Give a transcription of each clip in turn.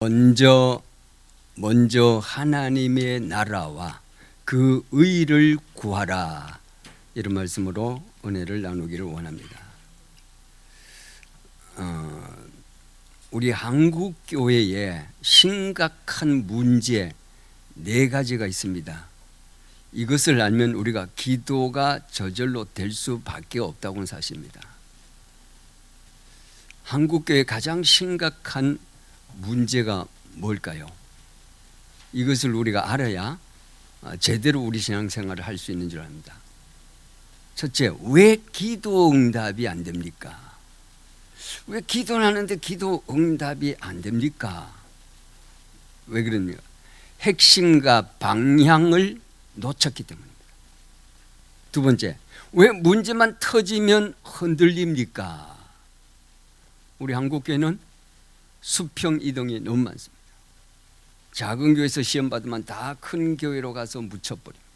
먼저 하나님의 나라와 그 의를 구하라, 이런 말씀으로 은혜를 나누기를 원합니다. 우리 한국 교회에 심각한 문제 4가지가 있습니다. 이것을 알면 우리가 기도가 저절로 될 수밖에 없다고는 사실입니다. 한국 교회의 가장 심각한 문제가 뭘까요? 이것을 우리가 알아야 제대로 우리 신앙생활을 할 수 있는 줄 압니다. 첫째, 왜 기도 응답이 안 됩니까? 왜 기도를 하는데 기도 응답이 안 됩니까? 왜 그럽니까? 핵심과 방향을 놓쳤기 때문입니다. 두 번째, 왜 문제만 터지면 흔들립니까? 우리 한국교회는 수평 이동이 너무 많습니다. 작은 교회에서 시험 받으면 다 큰 교회로 가서 묻혀버립니다.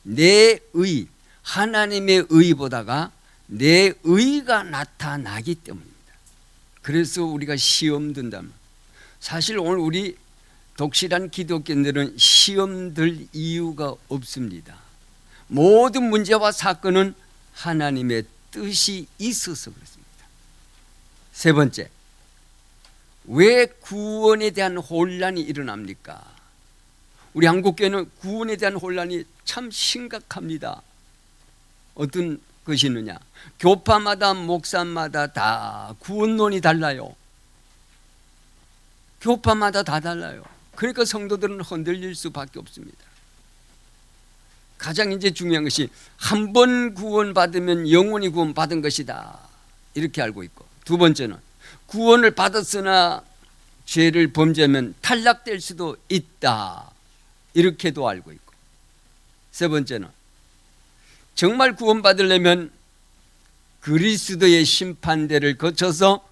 내 의, 하나님의 의보다가 내 의가 나타나기 때문입니다. 그래서 우리가 시험 든다면, 사실 오늘 우리 독실한 기독교인들은 시험 들 이유가 없습니다. 모든 문제와 사건은 하나님의 뜻이 있어서 그렇습니다. 세 번째, 왜 구원에 대한 혼란이 일어납니까? 우리 한국교회는 구원에 대한 혼란이 참 심각합니다. 어떤 것이 있느냐? 교파마다 목사마다 다 구원론이 달라요. 교파마다 다 달라요. 그러니까 성도들은 흔들릴 수밖에 없습니다. 가장 이제 중요한 것이 한 번 구원받으면 영원히 구원받은 것이다, 이렇게 알고 있고, 두 번째는 구원을 받았으나 죄를 범죄하면 탈락될 수도 있다, 이렇게도 알고 있고, 세 번째는 정말 구원받으려면 그리스도의 심판대를 거쳐서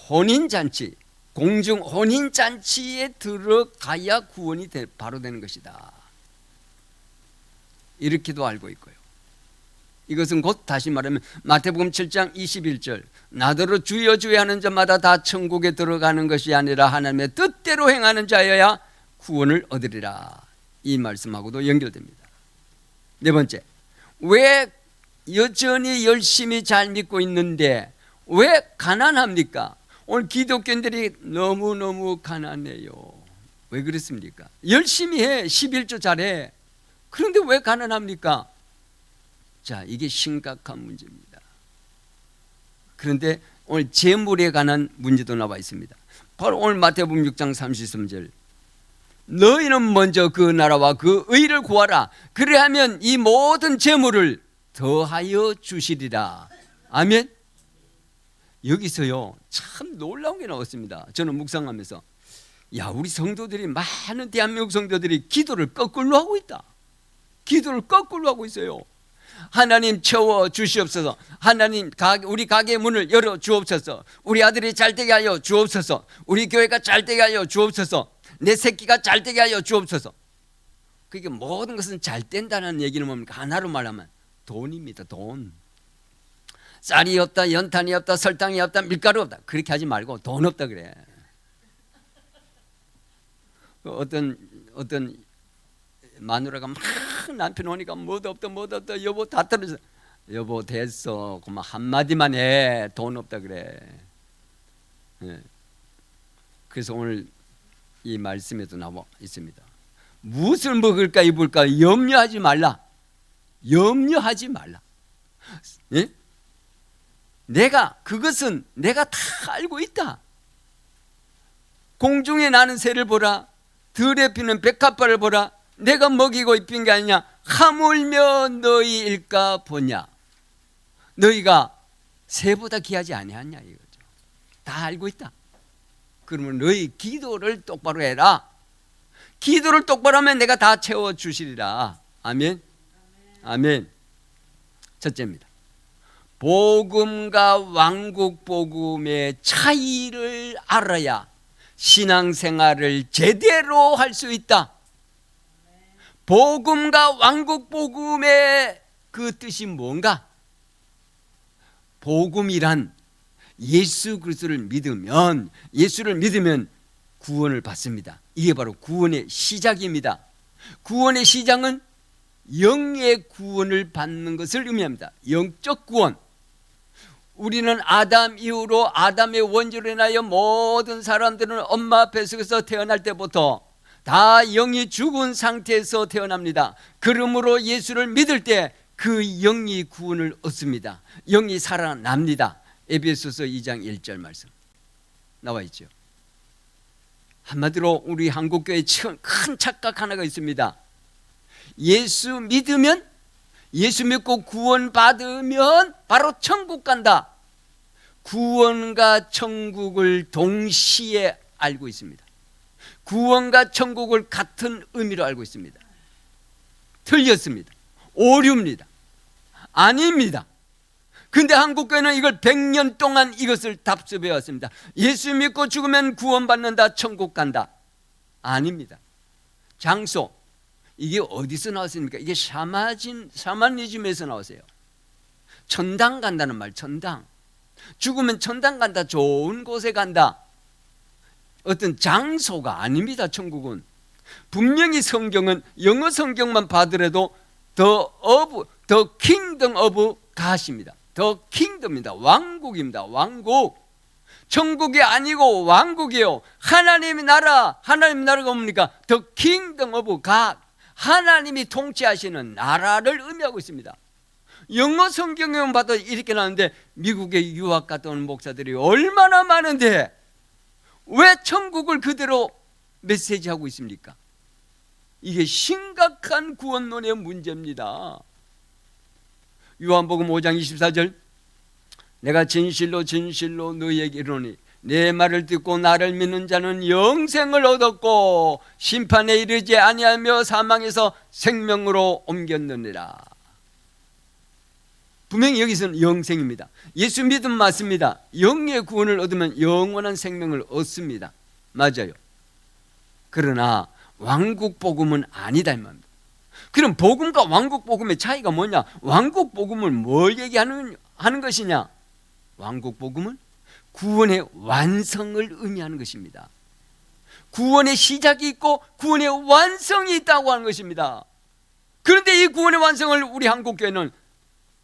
혼인잔치, 공중 혼인잔치에 들어가야 구원이 바로 되는 것이다, 이렇게도 알고 있고요. 이것은 곧 다시 말하면 마태복음 7장 21절, 나더러 주여 주여 하는 자마다 다 천국에 들어가는 것이 아니라 하나님의 뜻대로 행하는 자여야 구원을 얻으리라, 이 말씀하고도 연결됩니다. 네 번째, 왜 여전히 열심히 잘 믿고 있는데 왜 가난합니까? 오늘 기독교인들이 너무너무 가난해요. 왜 그렇습니까? 열심히 해, 11조 잘해. 그런데 왜 가난합니까? 자, 이게 심각한 문제입니다. 그런데 오늘 재물에 관한 문제도 나와 있습니다. 바로 오늘 마태복음 6장 33절, 너희는 먼저 그 나라와 그 의를 구하라, 그래야면 이 모든 재물을 더하여 주시리라. 아멘. 여기서요 참 놀라운 게 나왔습니다. 저는 묵상하면서, 야, 우리 성도들이, 많은 대한민국 성도들이 기도를 거꾸로 하고 있다. 기도를 거꾸로 하고 있어요. 하나님 채워 주시옵소서. 하나님, 우리 가게의 문을 열어 주옵소서. 우리 아들이 잘되게 하여 주옵소서. 우리 교회가 잘되게 하여 주옵소서. 내 새끼가 잘되게 하여 주옵소서. 그게 모든 것은 잘 된다는 얘기는 뭡니까? 하나로 말하면 돈입니다. 돈. 쌀이 없다, 연탄이 없다, 설탕이 없다, 밀가루 없다, 그렇게 하지 말고 돈 없다 그래. 어떤 마누라가 막 남편 오니까 뭐도 없다, 여보 다 떨어져. 여보 됐어, 그만 한마디만 해, 돈 없다 그래. 그래서 오늘 이 말씀에도 나와 있습니다. 무엇을 먹을까 입을까 염려하지 말라. 염려하지 말라. 예? 그것은 내가 다 알고 있다. 공중에 나는 새를 보라, 들에 피는 백합화를 보라. 내가 먹이고 입힌 게 아니냐? 하물며 너희 일까 보냐? 너희가 새보다 귀하지 아니하냐 이거죠. 다 알고 있다. 그러면 너희 기도를 똑바로 해라. 기도를 똑바로 하면 내가 다 채워주시리라. 아멘. 아멘. 첫째입니다. 복음과 왕국 복음의 차이를 알아야 신앙생활을 제대로 할 수 있다. 복음과 왕국 복음의 그 뜻이 뭔가? 복음이란 예수 그리스도를 믿으면, 예수를 믿으면 구원을 받습니다. 이게 바로 구원의 시작입니다. 구원의 시작은 영의 구원을 받는 것을 의미합니다. 영적 구원. 우리는 아담 이후로 아담의 원죄로 인하여 모든 사람들은 엄마 뱃속에서 태어날 때부터 다 영이 죽은 상태에서 태어납니다. 그러므로 예수를 믿을 때 그 영이 구원을 얻습니다. 영이 살아납니다. 에베소서 2장 1절 말씀 나와 있죠. 한마디로 우리 한국교회에 큰 착각 하나가 있습니다. 예수 믿으면, 예수 믿고 구원 받으면 바로 천국 간다. 구원과 천국을 동시에 알고 있습니다. 구원과 천국을 같은 의미로 알고 있습니다. 틀렸습니다. 오류입니다. 아닙니다. 근데 한국교회는 이걸 100년 동안 이것을 답습해 왔습니다. 예수 믿고 죽으면 구원받는다, 천국 간다. 아닙니다. 장소, 이게 어디서 나왔습니까? 이게 샤머니즘에서 나왔어요. 천당 간다는 말, 천당. 죽으면 천당 간다, 좋은 곳에 간다. 어떤 장소가 아닙니다. 천국은 분명히 성경은 영어 성경만 봐더라도 The Kingdom of God입니다. The Kingdom입니다. 왕국입니다. 왕국. 천국이 아니고 왕국이에요. 하나님의 나라, 하나님의 나라가 뭡니까? The Kingdom of God. 하나님이 통치하시는 나라를 의미하고 있습니다. 영어 성경에만 봐도 이렇게 나오는데 미국에 유학 갔다 온 목사들이 얼마나 많은데 왜 천국을 그대로 메시지하고 있습니까? 이게 심각한 구원론의 문제입니다. 요한복음 5장 24절, 내가 진실로 진실로 너희에게 이르노니 내 말을 듣고 나를 믿는 자는 영생을 얻었고 심판에 이르지 아니하며 사망에서 생명으로 옮겼느니라. 분명히 여기서는 영생입니다. 예수 믿음 맞습니다. 영의 구원을 얻으면 영원한 생명을 얻습니다. 맞아요. 그러나 왕국 복음은 아니다 이 말입니다. 그럼 복음과 왕국 복음의 차이가 뭐냐? 왕국 복음은 뭘 얘기하는 것이냐? 왕국 복음은 구원의 완성을 의미하는 것입니다. 구원의 시작이 있고 구원의 완성이 있다고 하는 것입니다. 그런데 이 구원의 완성을 우리 한국교회는,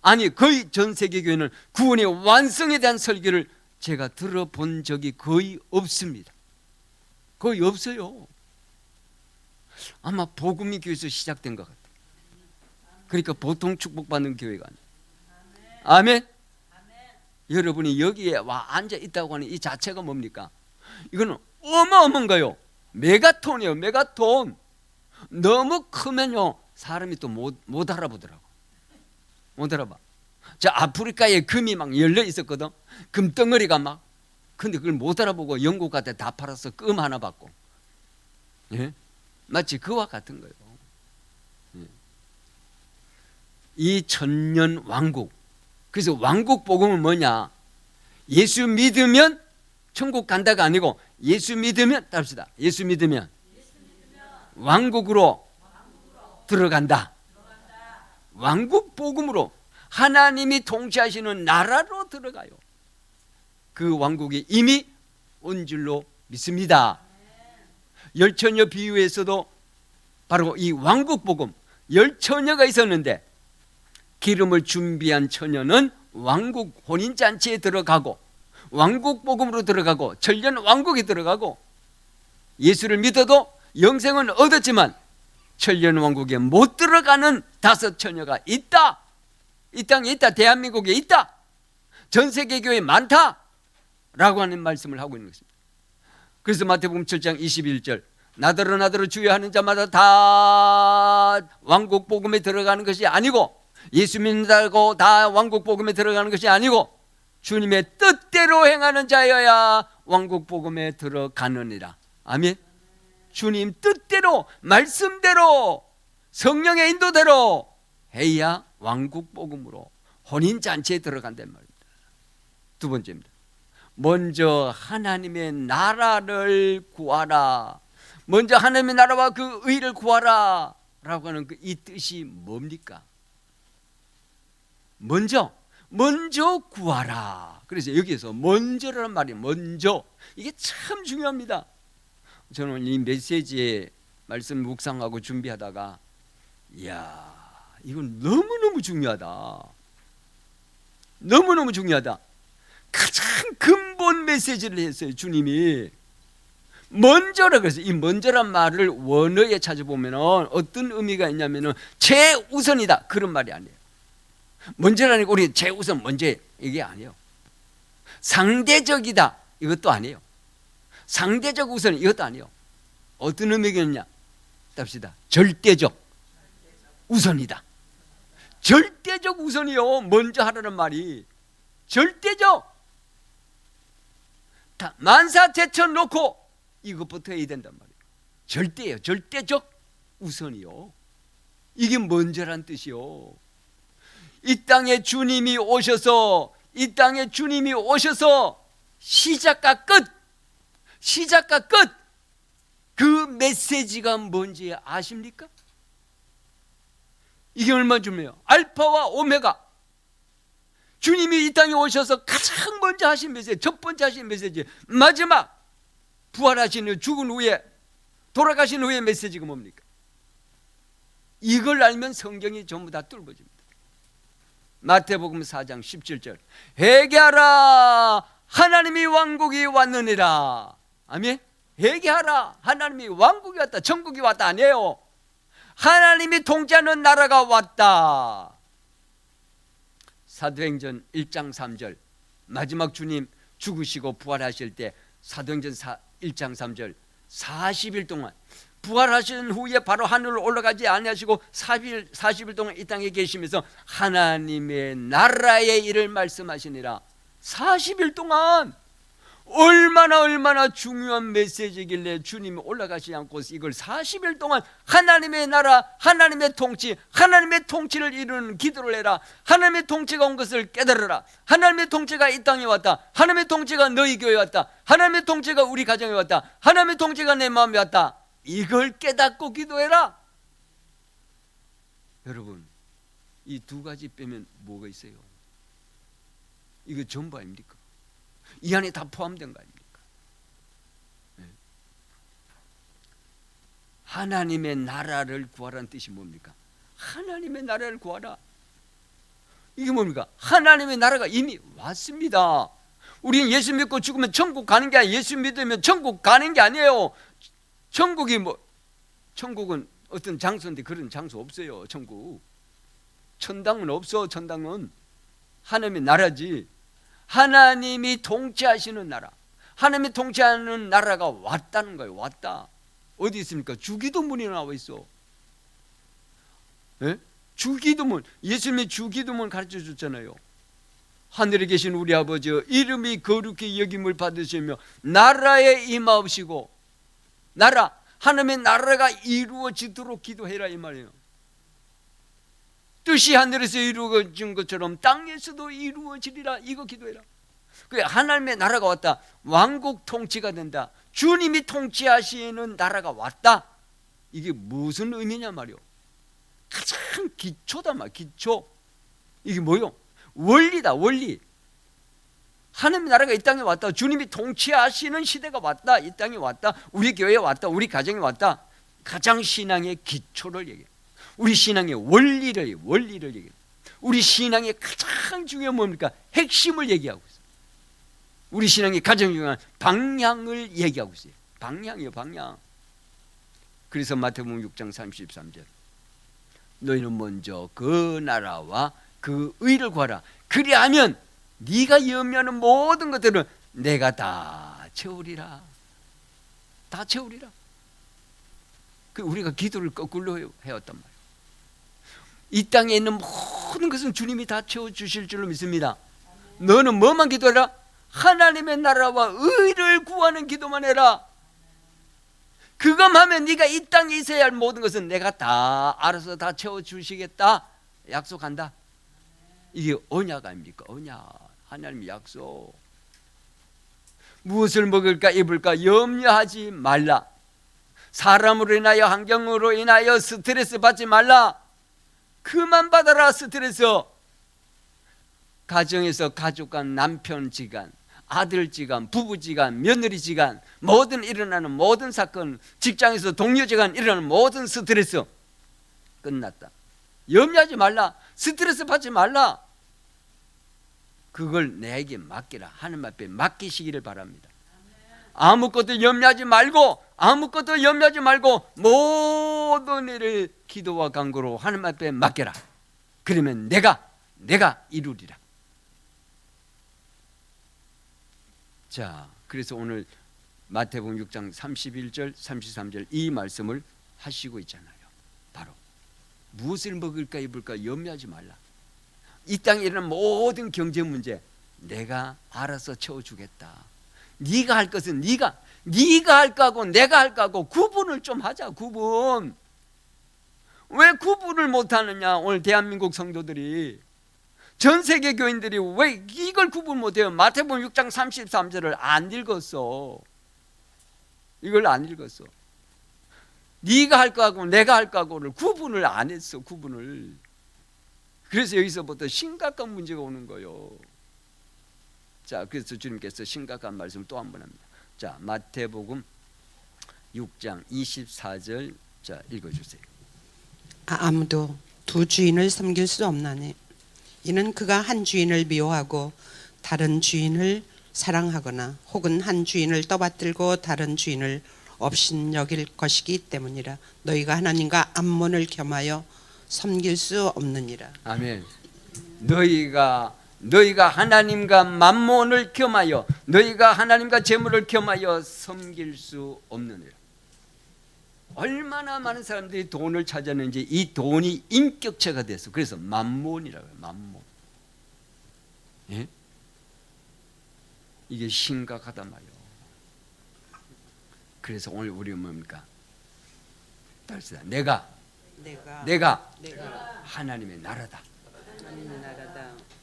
아니 거의 전 세계 교회는 구원의 완성에 대한 설교를 제가 들어본 적이 거의 없습니다. 거의 없어요. 아마 복음이 교회에서 시작된 것 같아요. 그러니까 보통 축복받는 교회가 아니에요. 아멘. 여러분이 여기에 와 앉아 있다고 하는 이 자체가 뭡니까? 이거는 어마어마한가요? 메가톤이에요. 메가톤. 너무 크면요 사람이 또 못 알아보더라고. 못 알아봐. 저 아프리카에 금이 막 열려 있었거든. 금덩어리가 막. 근데 그걸 못 알아보고 영국 갔다 다 팔아서 금 하나 받고. 예? 마치 그와 같은 거예요. 예. 이 천년 왕국. 그래서 왕국 복음은 뭐냐? 예수 믿으면 천국 간다가 아니고 예수 믿으면 답시다. 예수 믿으면 왕국으로 들어간다. 왕국 복음으로 하나님이 통치하시는 나라로 들어가요. 그 왕국이 이미 온 줄로 믿습니다. 열처녀 비유에서도 바로 이 왕국 복음, 열처녀가 있었는데 기름을 준비한 처녀는 왕국 혼인잔치에 들어가고 왕국 복음으로 들어가고 천년 왕국에 들어가고 예수를 믿어도 영생은 얻었지만 천년 왕국에 못 들어가는 5 처녀가 있다. 이 땅에 있다. 대한민국에 있다. 전 세계 교회에 많다 라고 하는 말씀을 하고 있는 것입니다. 그래서 마태복음 7장 21절, 나더러 주여 하는 자마다 다 왕국 복음에 들어가는 것이 아니고, 예수 믿는다고 다 왕국 복음에 들어가는 것이 아니고 주님의 뜻대로 행하는 자여야 왕국 복음에 들어가느니라. 아멘. 주님 뜻대로, 말씀대로, 성령의 인도대로 해야 왕국 복음으로 혼인잔치에 들어간단 말입니다. 두 번째입니다. 먼저 하나님의 나라를 구하라. 먼저 하나님의 나라와 그 의를 구하라 라고 하는 이 뜻이 뭡니까? 먼저 먼저 구하라. 그래서 여기에서 먼저라는 말이 먼저, 이게 참 중요합니다. 저는 이 메시지에 말씀 묵상하고 준비하다가 이야, 이건 너무너무 중요하다. 너무너무 중요하다. 가장 근본 메시지를 했어요. 주님이 먼저라 그래서 이 먼저란 말을 원어에 찾아보면 어떤 의미가 있냐면 최우선이다 그런 말이 아니에요. 먼저라니까 우리 최우선 먼저 이게 아니에요. 상대적이다 이것도 아니에요. 상대적 우선 이것도 아니에요. 어떤 의미겠냐 답시다. 절대적 우선이다. 절대적 우선이요. 먼저 하라는 말이 절대적. 다 만사제쳐 놓고 이것부터 해야 된단 말이에요. 절대예요. 절대적 우선이요. 이게 먼저란 뜻이요. 이 땅에 주님이 오셔서 시작과 끝 그 메시지가 뭔지 아십니까? 이게 얼마나 중요해요. 알파와 오메가. 주님이 이 땅에 오셔서 가장 먼저 하신 메시지, 첫 번째 하신 메시지, 마지막 부활하신 후 죽은 후에 돌아가신 후의 메시지가 뭡니까? 이걸 알면 성경이 전부 다 뚫어집니다. 마태복음 4장 17절 회개하라 하나님이 왕국이 왔느니라. 아멘. 회개하라 하나님이 왕국이 왔다. 천국이 왔다 아니에요. 하나님이 통치하는 나라가 왔다. 사도행전 1장 3절 마지막 주님 죽으시고 부활하실 때 사도행전 1장 3절 40일 동안 부활하신 후에 바로 하늘로 올라가지 아니하시고 40일 동안 이 땅에 계시면서 하나님의 나라의 일을 말씀하시니라. 40일 동안 얼마나 중요한 메시지길래 주님이 올라가시지 않고 이걸 40일 동안 하나님의 나라, 하나님의 통치, 하나님의 통치를 이루는 기도를 해라. 하나님의 통치가 온 것을 깨달으라. 하나님의 통치가 이 땅에 왔다. 하나님의 통치가 너희 교회에 왔다. 하나님의 통치가 우리 가정에 왔다. 하나님의 통치가 내 마음에 왔다. 이걸 깨닫고 기도해라. 여러분, 이 두 가지 빼면 뭐가 있어요? 이거 전부 아닙니까? 이 안에 다 포함된 거 아닙니까? 네. 하나님의 나라를 구하라는 뜻이 뭡니까? 하나님의 나라를 구하라. 이게 뭡니까? 하나님의 나라가 이미 왔습니다. 우리는 예수 믿고 죽으면 천국 가는 게 아니에요. 예수 믿으면 천국 가는 게 아니에요. 천국은 어떤 장소인데 그런 장소 없어요. 천국. 천당은 없어. 천당은 하나님의 나라지. 하나님이 통치하시는 나라, 하나님이 통치하는 나라가 왔다는 거예요. 왔다. 어디 있습니까? 주기도문에 나와 있어. 예? 주기도문. 예수님이 주기도문 가르쳐 줬잖아요. 하늘에 계신 우리 아버지 이름이 거룩히 여김을 받으시며 나라에 임하옵시고, 나라, 하나님의 나라가 이루어지도록 기도해라 이 말이에요. 뜻이 하늘에서 이루어진 것처럼 땅에서도 이루어지리라. 이거 기도해라. 그래, 하나님의 나라가 왔다. 왕국 통치가 된다. 주님이 통치하시는 나라가 왔다. 이게 무슨 의미냐 말이요. 가장 기초다 말. 기초. 이게 뭐요? 원리다. 원리. 하나님의 나라가 이 땅에 왔다. 주님이 통치하시는 시대가 왔다. 이 땅에 왔다. 우리 교회에 왔다. 우리 가정에 왔다. 가장 신앙의 기초를 얘기해요. 우리 신앙의 원리를 얘기해요. 우리 신앙의 가장 중요한 뭡니까? 핵심을 얘기하고 있어요. 우리 신앙의 가장 중요한 방향을 얘기하고 있어요. 방향이요, 방향. 그래서 마태복음 6장 33절 너희는 먼저 그 나라와 그 의를 구하라. 그리하면 네가 염려하는 모든 것들은 내가 다 채우리라. 다 채우리라. 우리가 기도를 거꾸로 해왔단 말이에요. 이 땅에 있는 모든 것은 주님이 다 채워주실 줄로 믿습니다. 너는 뭐만 기도해라? 하나님의 나라와 의를 구하는 기도만 해라. 그것만 하면 네가 이 땅에 있어야 할 모든 것은 내가 다 알아서 다 채워주시겠다 약속한다. 이게 언약 아닙니까? 언약. 하나님의 약속. 무엇을 먹을까 입을까 염려하지 말라. 사람으로 인하여 환경으로 인하여 스트레스 받지 말라. 그만 받아라 스트레스. 가정에서 가족간, 남편지간, 아들지간, 부부지간, 며느리지간, 모든 일어나는 모든 사건, 직장에서 동료지간 일어나는 모든 스트레스 끝났다. 염려하지 말라. 스트레스 받지 말라. 그걸 내게 맡기라. 하나님 앞에 맡기시기를 바랍니다. 아무것도 염려하지 말고, 아무것도 염려하지 말고 모든 일을 기도와 간구로 하나님 앞에 맡겨라. 그러면 내가 이루리라. 자, 그래서 오늘 마태복음 6장 31절 33절 이 말씀을 하시고 있잖아요. 바로 무엇을 먹을까 입을까 염려하지 말라. 이 땅에 일어나는 모든 경제 문제 내가 알아서 채워주겠다. 네가 할 것은 네가 할 거하고 내가 할 거하고 구분을 좀 하자. 구분. 왜 구분을 못하느냐. 오늘 대한민국 성도들이, 전 세계 교인들이 왜 이걸 구분 못해요? 마태복음 6장 33절을 안 읽었어. 이걸 안 읽었어. 네가 할 거하고 내가 할 거하고를 구분을 안 했어. 구분을. 그래서 여기서부터 심각한 문제가 오는 거예요. 자, 그래서 주님께서 심각한 말씀을 또 한 번 합니다. 자, 마태복음 6장 24절 자, 읽어주세요. 아무도 두 주인을 섬길 수 없나니 이는 그가 한 주인을 미워하고 다른 주인을 사랑하거나 혹은 한 주인을 떠받들고 다른 주인을 업신여길 것이기 때문이라. 너희가 하나님과 암몬을 겸하여 섬길 수 없느니라. 아멘. 너희가 하나님과 만몬을 겸하여, 너희가 하나님과 재물을 겸하여 섬길 수 없느니라. 얼마나 많은 사람들이 돈을 찾았는지 이 돈이 인격체가 됐어. 그래서 만몬이라고 해요. 만몬. 예? 이게 심각하단 말이에요. 그래서 오늘 우리 뭡니까? 따르시다. 내가 하나님의 나라다.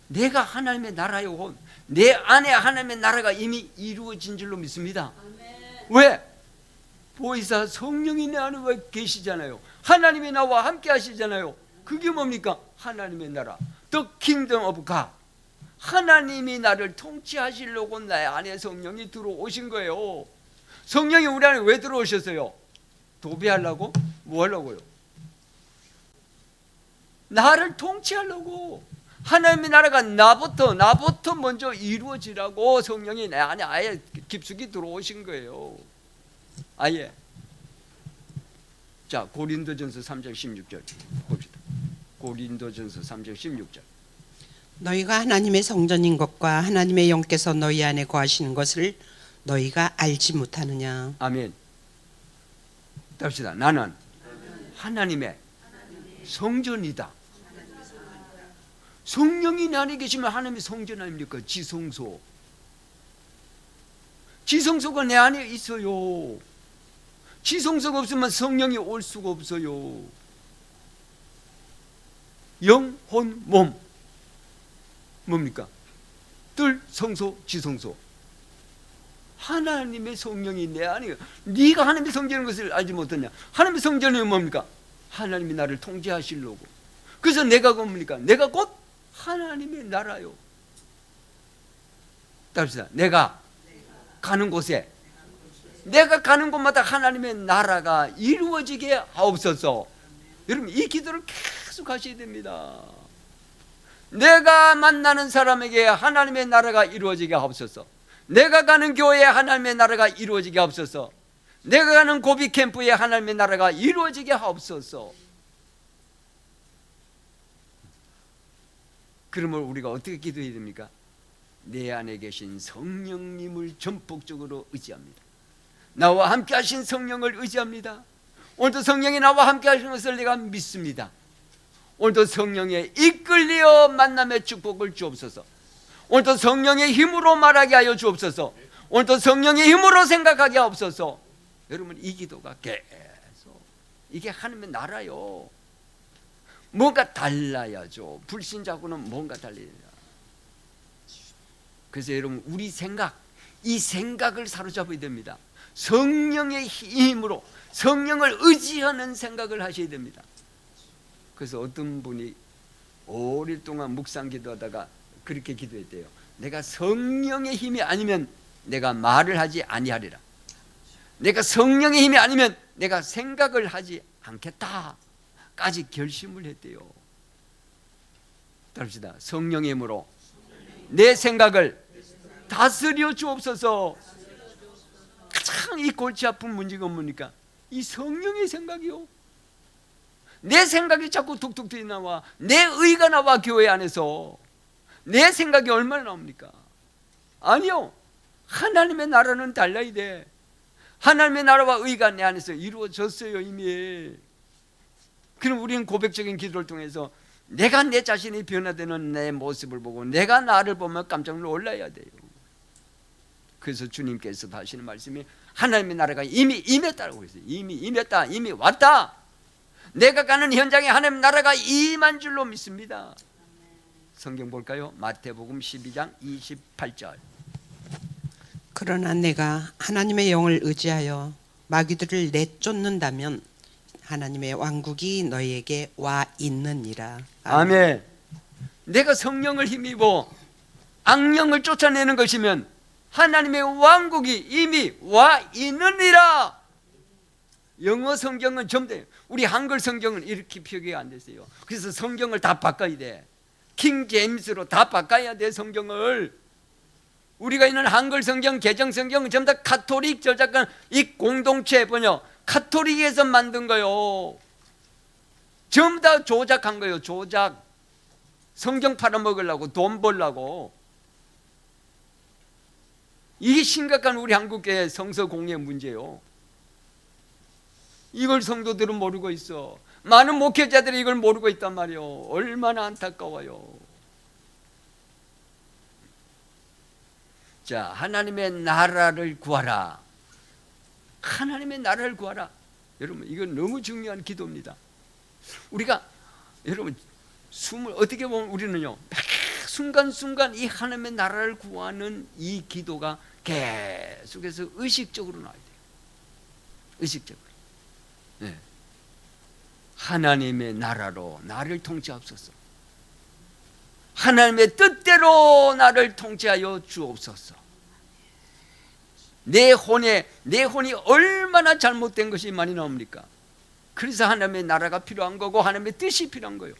내가 하나님의 나라요. 내 안에 하나님의 나라가 이미 이루어진 줄로 믿습니다. 왜? 보이사 성령이 내 안에 계시잖아요. 하나님이 나와 함께 하시잖아요. 그게 뭡니까? 하나님의 나라. The kingdom of God. 하나님이 나를 통치하시려고 내 안에 성령이 들어오신 거예요. 성령이 우리 안에 왜 들어오셨어요? 도배하려고? 뭐 하려고요? 나를 통치하려고. 하나님의 나라가 나부터 먼저 이루어지라고 성령이 내 안에 아예 깊숙이 들어오신 거예요. 아예. 자, 고린도전서 3장 16절 봅시다. 고린도전서 3장 16절. 너희가 하나님의 성전인 것과 하나님의 영께서 너희 안에 거하시는 것을 너희가 알지 못하느냐. 아멘. 답시다. 나는 하나님의 성전이다. 성령이 내 안에 계시면 하나님의 성전 아닙니까? 지성소. 지성소가 내 안에 있어요. 지성소가 없으면 성령이 올 수가 없어요. 영, 혼, 몸. 뭡니까? 뜰, 성소, 지성소. 하나님의 성령이 내 안에. 네가 하나님의 성전인 것을 알지 못하냐? 하나님의 성전이 뭡니까? 하나님이 나를 통제하시려고. 그래서 내가 뭡니까? 내가 곧 하나님의 나라요. 답시다. 내가 가는 곳에, 내가 가는 곳마다 하나님의 나라가 이루어지게 하옵소서. 여러분, 이 기도를 계속 하셔야 됩니다. 내가 만나는 사람에게 하나님의 나라가 이루어지게 하옵소서. 내가 가는 교회에 하나님의 나라가 이루어지게 하옵소서. 내가 가는 고비 캠프에 하나님의 나라가 이루어지게 하옵소서. 그러면 우리가 어떻게 기도해야 됩니까? 내 안에 계신 성령님을 전폭적으로 의지합니다. 나와 함께 하신 성령을 의지합니다. 오늘도 성령이 나와 함께 하신 것을 내가 믿습니다. 오늘도 성령에 이끌려 만남의 축복을 주옵소서. 오늘도 성령의 힘으로 말하게 하여 주옵소서. 오늘도 성령의 힘으로 생각하게 하옵소서. 여러분, 이 기도가 계속, 이게 하나님의 나라요. 뭔가 달라야죠. 불신자고는 뭔가 달라야. 그래서 여러분, 우리 생각, 이 생각을 사로잡아야 됩니다. 성령의 힘으로, 성령을 의지하는 생각을 하셔야 됩니다. 그래서 어떤 분이 오랫동안 묵상 기도하다가 그렇게 기도했대요. 내가 성령의 힘이 아니면 내가 말을 하지 아니하리라. 내가 성령의 힘이 아니면 내가 생각을 하지 않겠다까지 결심을 했대요. 따릅시다. 성령의 힘으로 내 생각을 다스려 주옵소서. 가장 이 골치 아픈 문제가 뭡니까? 이 성령의 생각이요. 내 생각이 자꾸 툭툭 나와. 내 의가 나와. 교회 안에서 내 생각이 얼마나 나옵니까? 아니요. 하나님의 나라는 달라야 돼. 하나님의 나라와 의가 내 안에서 이루어졌어요 이미. 그럼 우리는 고백적인 기도를 통해서 내가 내 자신이 변화되는 내 모습을 보고 내가 나를 보면 깜짝 놀라야 돼요. 그래서 주님께서도 하시는 말씀이 하나님의 나라가 이미 임했다고 했어요. 이미 임했다. 이미 왔다. 내가 가는 현장에 하나님의 나라가 임한 줄로 믿습니다. 성경 볼까요? 마태복음 12장 28절. 그러나 내가 하나님의 영을 의지하여 마귀들을 내쫓는다면 하나님의 왕국이 너희에게 와 있느니라. 아멘. 내가 성령을 힘입어 악령을 쫓아내는 것이면 하나님의 왕국이 이미 와 있느니라. 영어 성경은 전부 다, 우리 한글 성경은 이렇게 표기가 안 됐어요. 그래서 성경을 다 바꿔야 돼. 킹 제임스로 다 바꿔야 돼. 성경을. 우리가 있는 한글 성경, 개정 성경은 전부 다 가톨릭 저작권 이 공동체 번역 가톨릭에서 만든 거요. 전부 다 조작한 거예요. 조작. 성경 팔아먹으려고, 돈 벌려고. 이게 심각한 우리 한국의 성서 공예 문제요. 이걸 성도들은 모르고 있어. 많은 목회자들이 이걸 모르고 있단 말이에요. 얼마나 안타까워요. 자, 하나님의 나라를 구하라. 하나님의 나라를 구하라. 여러분, 이건 너무 중요한 기도입니다. 우리가 여러분 숨을 어떻게 보면 우리는요 순간순간 이 하나님의 나라를 구하는 이 기도가 계속해서 의식적으로 나와야 돼요. 의식적으로. 네. 하나님의 나라로 나를 통치하옵소서. 하나님의 뜻대로 나를 통치하여 주옵소서. 내 혼이 얼마나 잘못된 것이 많이 나옵니까? 그래서 하나님의 나라가 필요한 거고 하나님의 뜻이 필요한 거예요.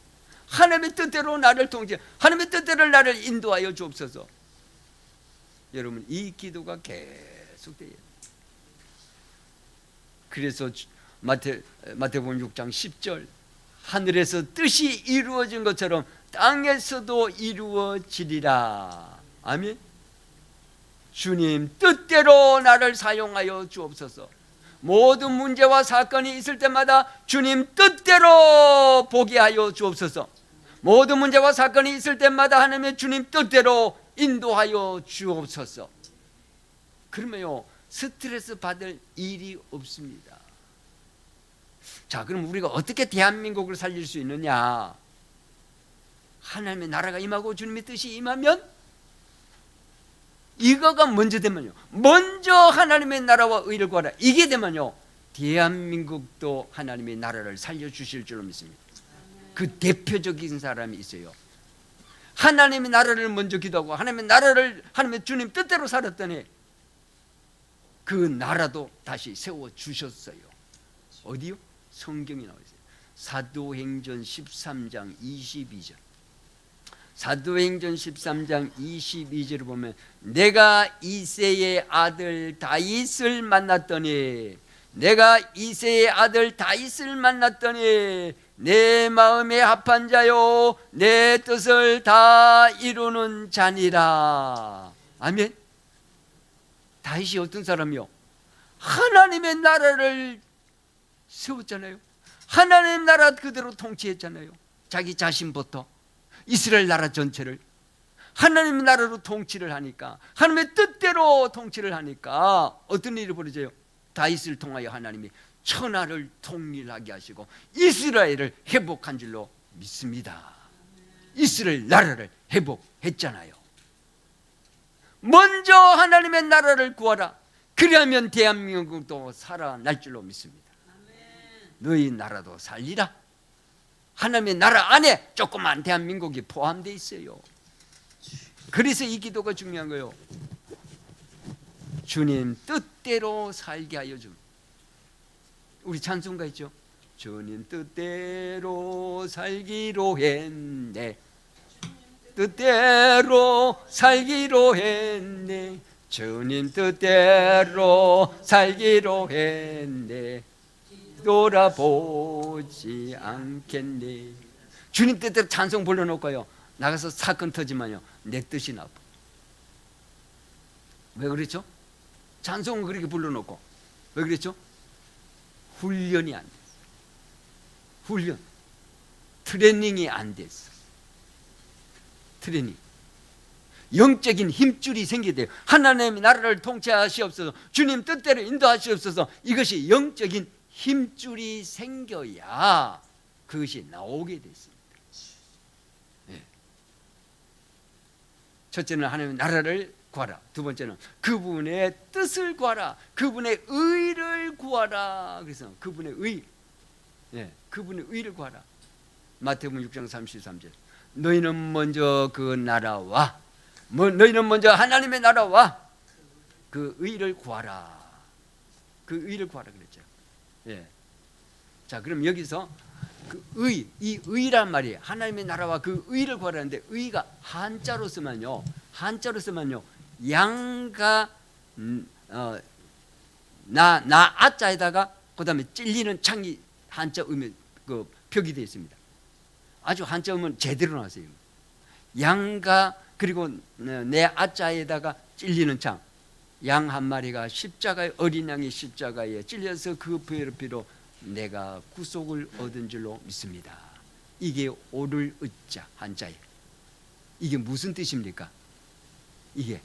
하나님의 뜻대로 나를 통치, 하나님의 뜻대로 나를 인도하여 주옵소서. 여러분, 이 기도가 계속돼요. 그래서 마태복음 6장 10절, 하늘에서 뜻이 이루어진 것처럼 땅에서도 이루어지리라. 아멘. 주님 뜻대로 나를 사용하여 주옵소서. 모든 문제와 사건이 있을 때마다 주님 뜻대로 보게 하여 주옵소서. 모든 문제와 사건이 있을 때마다 하나님의 주님 뜻대로 인도하여 주옵소서. 그러면요 스트레스 받을 일이 없습니다. 자, 그럼 우리가 어떻게 대한민국을 살릴 수 있느냐? 하나님의 나라가 임하고 주님의 뜻이 임하면, 이거가 먼저 되면요, 먼저 하나님의 나라와 의를 구하라, 이게 되면요 대한민국도 하나님의 나라를 살려주실 줄로 믿습니다. 그 대표적인 사람이 있어요. 하나님의 나라를 먼저 기도하고 하나님의 나라를, 하나님의 주님 뜻대로 살았더니 그 나라도 다시 세워주셨어요. 어디요? 성경이 나와 있어요. 사도행전 13장 22절. 사도행전 13장 22절을 보면, 내가 이새의 아들 다윗을 만났더니, 내가 이새의 아들 다윗을 만났더니 내 마음에 합한 자요 내 뜻을 다 이루는 자니라. 아멘. 다윗이 어떤 사람이요? 하나님의 나라를 세웠잖아요. 하나님의 나라 그대로 통치했잖아요. 자기 자신부터 이스라엘 나라 전체를 하나님의 나라로 통치를 하니까, 하나님의 뜻대로 통치를 하니까 어떤 일이 벌어져요? 다윗을 통하여 하나님이 천하를 통일하게 하시고 이스라엘을 회복한 줄로 믿습니다. 이스라엘 나라를 회복했잖아요. 먼저 하나님의 나라를 구하라. 그러면 대한민국도 살아날 줄로 믿습니다. 너희 나라도 살리라. 하나님의 나라 안에 조그만 대한민국이 포함되어 있어요. 그래서 이 기도가 중요한 거예요. 주님 뜻대로 살게 하여 주. 우리 찬송가 있죠. 주님 뜻대로 살기로 했네. 뜻대로 살기로 했네. 주님 뜻대로 살기로 했네. 돌아보지 않겠네. 주님 뜻대로 찬송 불러놓고요, 나가서 사건 터지면요, 내 뜻이 나빠. 왜 그랬죠? 찬송을 그렇게 불러놓고 왜 그랬죠? 훈련이 안 됐어. 훈련, 트레이닝이 안 됐어. 트레이닝, 영적인 힘줄이 생겨야 돼요. 하나님의 나라를 통치하시옵소서, 주님 뜻대로 인도하시옵소서. 이것이 영적인 힘줄이 생겨야 그것이 나오게 됐습니다. 네. 첫째는 하나님의 나라를 구하라. 두 번째는 그분의 뜻을 구하라. 그분의 의를 구하라. 그래서 그분의 의, 예, 그분의 의를 구하라. 마태복음 6장 33절. 너희는 먼저 그 나라와, 너희는 먼저 하나님의 나라와 그 의를 구하라. 그 의를 구하라 그랬죠. 예. 자, 그럼 여기서 그 의, 이 의란 말이 하나님의 나라와 그 의를 구하라는데, 의가 한자로 쓰면요, 양가 나 아자에다가 그다음에 찔리는 창이 한자 음에 그 표기 되어 있습니다. 아주 한자 음은 제대로 나왔어요. 양가 그리고 내 아자에다가 찔리는 창, 양 한 마리가 십자가에, 어린 양이 십자가에 찔려서 그 피로 내가 구속을 얻은 줄로 믿습니다. 이게 오를 의자 한자에. 이게 무슨 뜻입니까? 이게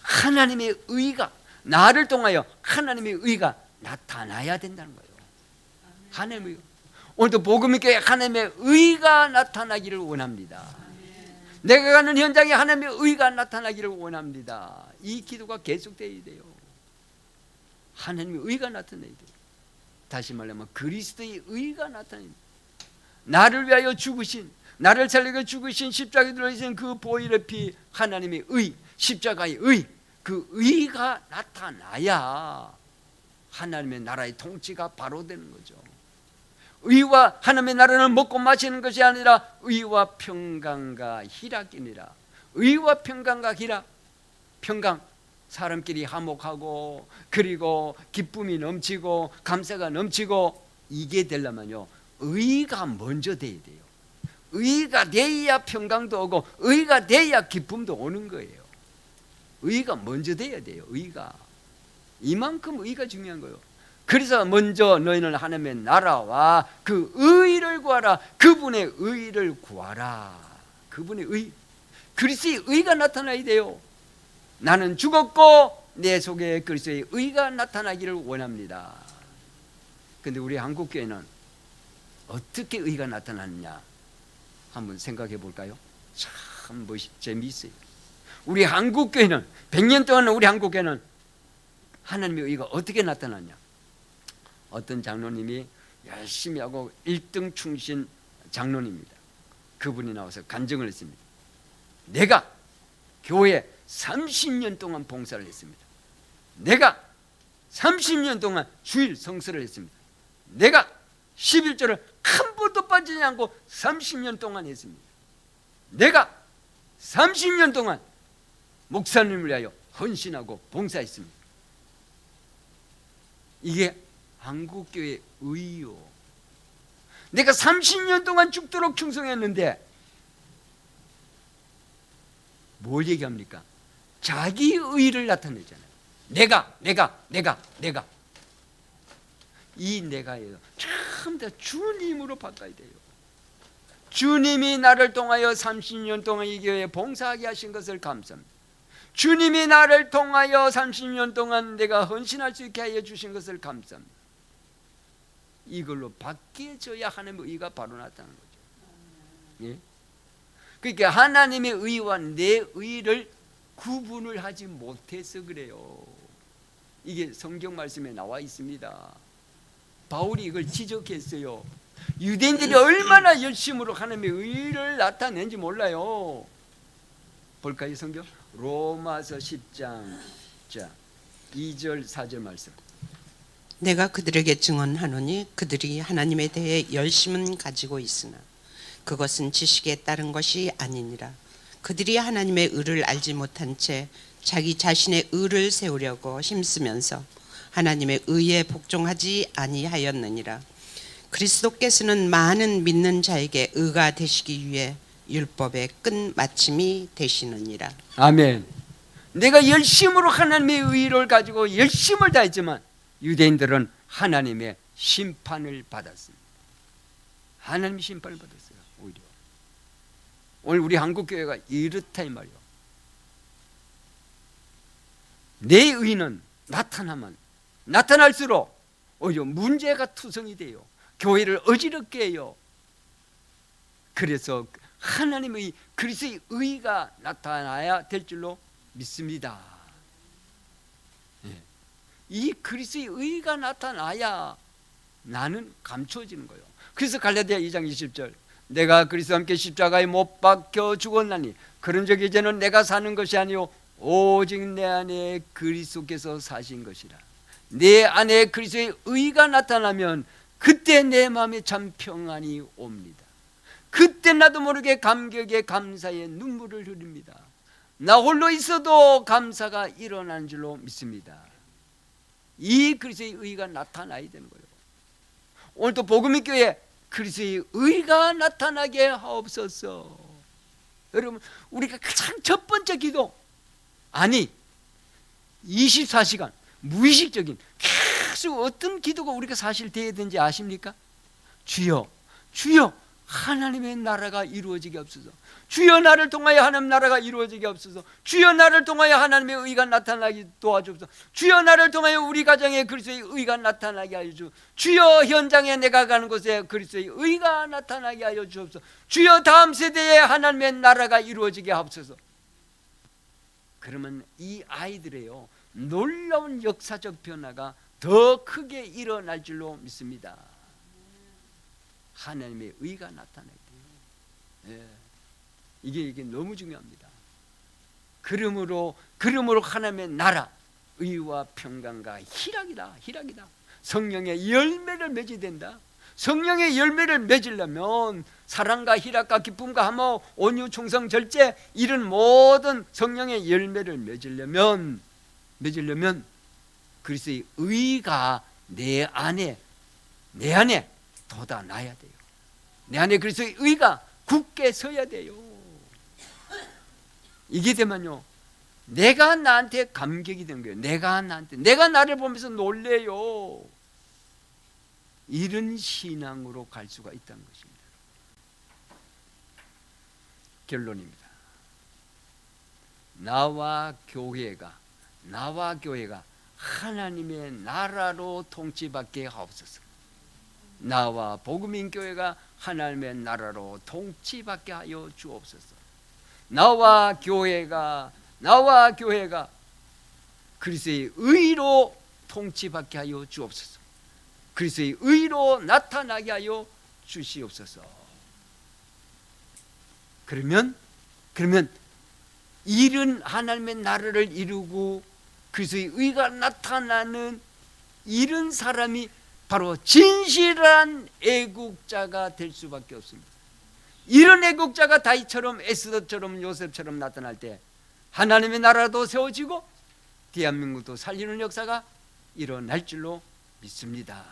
하나님의 의가, 나를 통하여 하나님의 의가 나타나야 된다는 거예요. 하나님의 의가. 오늘도 복음교회 하나님의 의가 나타나기를 원합니다. 내가 가는 현장에 하나님의 의가 나타나기를 원합니다. 이 기도가 계속되어야 돼요. 하나님의 의가 나타나야 돼요. 다시 말하면 그리스도의 의가 나타나야 돼요. 나를 위하여 죽으신, 나를 살리고 죽으신 십자가에 들어있는 그 보혈의 피, 하나님의 의, 십자가의 의, 그 의가 나타나야 하나님의 나라의 통치가 바로 되는 거죠. 의와 하나님의 나라는 먹고 마시는 것이 아니라 의와 평강과 희락이니라. 의와 평강과 희락, 평강, 사람끼리 화목하고 그리고 기쁨이 넘치고 감사가 넘치고, 이게 되려면요, 의가 먼저 돼야 돼요. 의가 돼야 평강도 오고 의가 돼야 기쁨도 오는 거예요. 의가 먼저 돼야 돼요. 의가, 이만큼 의가 중요한 거예요. 그래서 먼저 너희는 하나님의 나라와 그 의를 구하라. 그분의 의를 구하라. 그분의 의, 그리스도의 의가 나타나야 돼요. 나는 죽었고 내 속에 그리스도의 의가 나타나기를 원합니다. 그런데 우리 한국교회는 어떻게 의가 나타나느냐 한번 생각해 볼까요? 참 재미있어요. 우리 한국교회는 100년 동안 우리 한국교회는 하나님의 의가 어떻게 나타났냐. 어떤 장로님이 열심히 하고 1등 충신 장로님입니다. 그분이 나와서 간증을 했습니다. 내가 교회에 30년 동안 봉사를 했습니다. 내가 30년 동안 주일 성수를 했습니다. 내가 11조를 한 번도 빠지지 않고 30년 동안 했습니다. 내가 30년 동안 목사님을 위하여 헌신하고 봉사했습니다. 이게 한국교회의 의요. 내가 30년 동안 죽도록 충성했는데 뭘 얘기합니까? 자기 의를 나타내잖아요. 내가 이 내가예요. 참 다 주님으로 바꿔야 돼요. 주님이 나를 통하여 30년 동안 이 교회에 봉사하게 하신 것을 감사합니다. 주님이 나를 통하여 30년 동안 내가 헌신할 수 있게 하여 주신 것을 감사합니다. 이걸로 바뀌어져야 하나님의 의가 바로 나타나는 거죠. 예? 그러니까 하나님의 의와 내 의를 구분을 하지 못해서 그래요. 이게 성경 말씀에 나와 있습니다. 바울이 이걸 지적했어요. 유대인들이 얼마나 열심으로 하나님의 의를 나타낸지 몰라요. 볼까요, 성경? 로마서 10장 자 2절 4절 말씀. 내가 그들에게 증언하노니 그들이 하나님에 대해 열심은 가지고 있으나 그것은 지식에 따른 것이 아니니라. 그들이 하나님의 의를 알지 못한 채 자기 자신의 의를 세우려고 힘쓰면서 하나님의 의에 복종하지 아니하였느니라. 그리스도께서는 많은 믿는 자에게 의가 되시기 위해 율법의 끝마침이 되시느니라. 아멘. 내가 열심으로 하나님의 의를 가지고 열심을 다했지만 유대인들은 하나님의 심판을 받았습니다. 하나님의 심판을 받았어요. 오히려 오늘 우리 한국교회가 이렇다 이 말이요. 내 의는 나타나면 나타날수록 오히려 문제가 투성이 돼요. 교회를 어지럽게 해요. 그래서 하나님의 그리스도의 의가 나타나야 될 줄로 믿습니다. 이 그리스도의 의가 나타나야 나는 감추어지는 거예요. 그래서 갈라디아 2장 20절 내가 그리스도와 함께 십자가에 못 박혀 죽었나니 그런즉 이제는 내가 사는 것이 아니요 오직 내 안에 그리스도께서 사신 것이라. 내 안에 그리스도의 의가 나타나면 그때 내 마음에 참 평안이 옵니다. 그때 나도 모르게 감격에 감사의 눈물을 흘립니다. 나 홀로 있어도 감사가 일어나는 줄로 믿습니다. 이 그리스도의 의가 나타나야 되는 거예요. 오늘도 복음의 교회 그리스도의 의가 나타나게 하옵소서. 여러분 우리가 가장 첫 번째 기도, 아니 24시간 무의식적인 계속 어떤 기도가 우리가 사실 되어야 되는지 아십니까? 주여 주여 하나님의 나라가 이루어지게 없어서, 주여 나를 통하여 하나님 나라가 이루어지게 없어서, 주여 나를 통하여 하나님의 의가 나타나게 도와주옵소서, 주여 나를 통하여 우리 가정에 그리스도의 의가 나타나게 하여 주옵소서, 주여 현장에 내가 가는 곳에 그리스도의 의가 나타나게 하여 주옵소서, 주여 다음 세대에 하나님의 나라가 이루어지게 하옵소서. 그러면 이 아이들의요 놀라운 역사적 변화가 더 크게 일어날 줄로 믿습니다. 하나님의 의가 나타나야 돼요. 예. 이게 너무 중요합니다. 그러므로 하나님의 나라, 의와 평강과 희락이다. 성령의 열매를 맺어야 된다. 성령의 열매를 맺으려면 사랑과 희락과 기쁨과 화목, 온유, 충성, 절제, 이런 모든 성령의 열매를 맺으려면 그리스도의 의가 내 안에 돋아나야 돼요. 내 안에 그리스도의 의가 굳게 서야 돼요. 이게 되면요 내가 나한테 감격이 되는 거예요. 내가 나를 보면서 놀래요. 이런 신앙으로 갈 수가 있다는 것입니다. 결론입니다. 나와 교회가 하나님의 나라로 통치받게 하옵소서. 나와 복음인 교회가 하나님의 나라로 통치받게 하여 주옵소서. 나와 교회가 그리스도의 의로 통치받게 하여 주옵소서. 그리스도의 의로 나타나게 하여 주시옵소서. 그러면 이런 하나님의 나라를 이루고 그리스도의 의가 나타나는 이런 사람이 바로 진실한 애국자가 될 수밖에 없습니다. 이런 애국자가 다윗처럼 에스더처럼 요셉처럼 나타날 때 하나님의 나라도 세워지고 대한민국도 살리는 역사가 일어날 줄로 믿습니다.